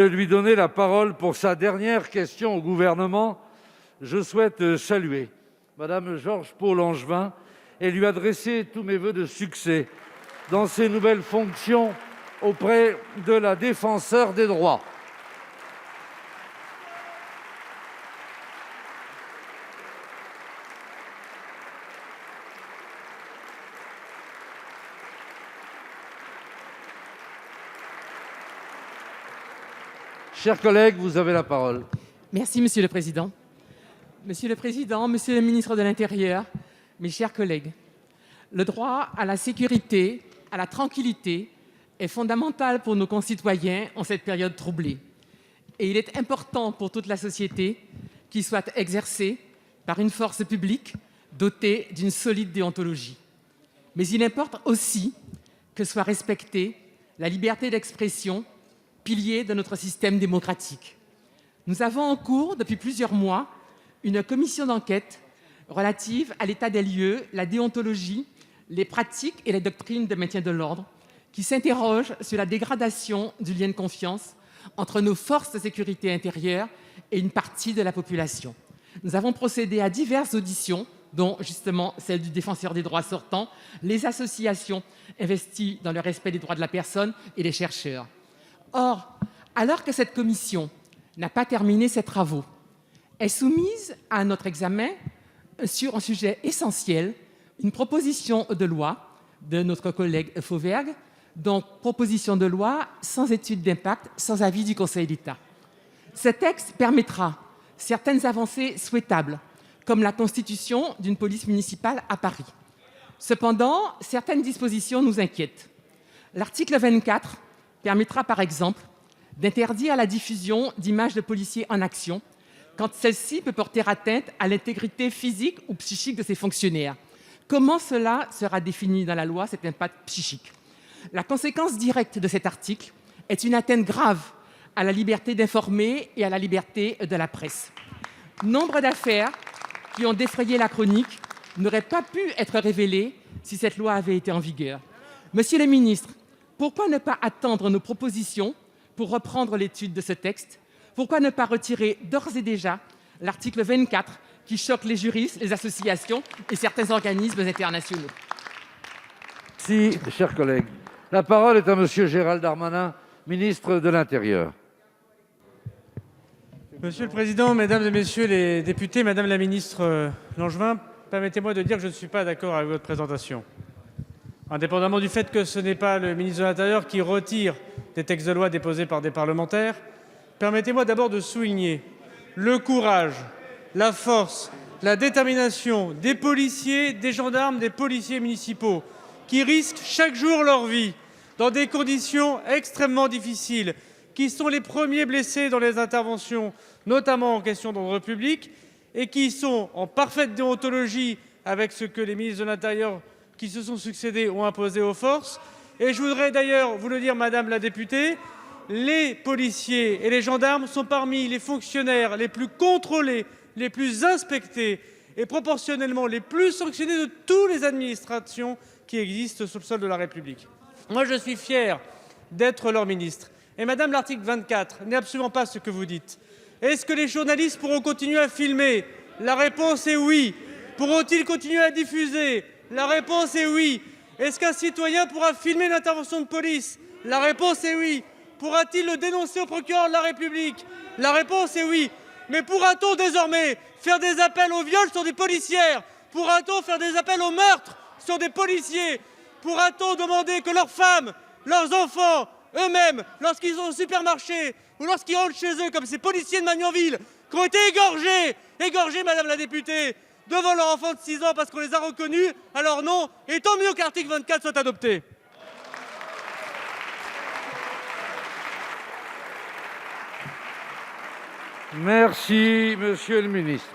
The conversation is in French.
De lui donner la parole pour sa dernière question au gouvernement, je souhaite saluer Madame Georges Pau-Langevin et lui adresser tous mes voeux de succès dans ses nouvelles fonctions auprès de la Défenseure des droits. Chers collègues, vous avez la parole. Merci, Monsieur le Président. Monsieur le Président, Monsieur le ministre de l'Intérieur, mes chers collègues, le droit à la sécurité, à la tranquillité est fondamental pour nos concitoyens en cette période troublée. Et il est important pour toute la société qu'il soit exercé par une force publique dotée d'une solide déontologie. Mais il importe aussi que soit respectée la liberté d'expression, pilier de notre système démocratique. Nous avons en cours, depuis plusieurs mois, une commission d'enquête relative à l'état des lieux, la déontologie, les pratiques et les doctrines de maintien de l'ordre, qui s'interroge sur la dégradation du lien de confiance entre nos forces de sécurité intérieure et une partie de la population. Nous avons procédé à diverses auditions, dont justement celle du défenseur des droits sortant, les associations investies dans le respect des droits de la personne et les chercheurs. Or, alors que cette commission n'a pas terminé ses travaux, est soumise à notre examen sur un sujet essentiel, une proposition de loi de notre collègue Fauvergue, donc proposition de loi sans étude d'impact, sans avis du Conseil d'État. Ce texte permettra certaines avancées souhaitables, comme la constitution d'une police municipale à Paris. Cependant, certaines dispositions nous inquiètent. L'article 24 permettra par exemple d'interdire la diffusion d'images de policiers en action quand celle-ci peut porter atteinte à l'intégrité physique ou psychique de ces fonctionnaires. Comment cela sera défini dans la loi, cet impact psychique? La conséquence directe de cet article est une atteinte grave à la liberté d'informer et à la liberté de la presse. Nombre d'affaires qui ont défrayé la chronique n'auraient pas pu être révélées si cette loi avait été en vigueur. Monsieur le ministre, pourquoi ne pas attendre nos propositions pour reprendre l'étude de ce texte? Pourquoi ne pas retirer d'ores et déjà l'article 24 qui choque les juristes, les associations et certains organismes internationaux? Merci, chers collègues. La parole est à Monsieur Gérald Darmanin, ministre de l'Intérieur. Monsieur le Président, Mesdames et Messieurs les députés, Madame la ministre Langevin, permettez-moi de dire que je ne suis pas d'accord avec votre présentation. Indépendamment du fait que ce n'est pas le ministre de l'Intérieur qui retire des textes de loi déposés par des parlementaires, permettez-moi d'abord de souligner le courage, la force, la détermination des policiers, des gendarmes, des policiers municipaux qui risquent chaque jour leur vie dans des conditions extrêmement difficiles, qui sont les premiers blessés dans les interventions, notamment en question d'ordre public, et qui sont en parfaite déontologie avec ce que les ministres de l'Intérieur qui se sont succédés ont imposé aux forces. Et je voudrais d'ailleurs vous le dire, Madame la députée, les policiers et les gendarmes sont parmi les fonctionnaires les plus contrôlés, les plus inspectés et proportionnellement les plus sanctionnés de toutes les administrations qui existent sur le sol de la République. Moi, je suis fier d'être leur ministre. Et Madame, l'article 24 n'est absolument pas ce que vous dites. Est-ce que les journalistes pourront continuer à filmer? La réponse est oui. Pourront-ils continuer à diffuser? La réponse est oui. Est-ce qu'un citoyen pourra filmer une intervention de police? La réponse est oui. Pourra-t-il le dénoncer au procureur de la République? La réponse est oui. Mais pourra-t-on désormais faire des appels au viol sur des policières? Pourra-t-on faire des appels au meurtre sur des policiers? Pourra-t-on demander que leurs femmes, leurs enfants, eux-mêmes, lorsqu'ils sont au supermarché ou lorsqu'ils rentrent chez eux, comme ces policiers de Magnanville, qui ont été égorgés, Madame la députée, devant leur enfant de 6 ans parce qu'on les a reconnus, alors non, et tant mieux que l'article 24 soit adopté. Merci, Monsieur le ministre.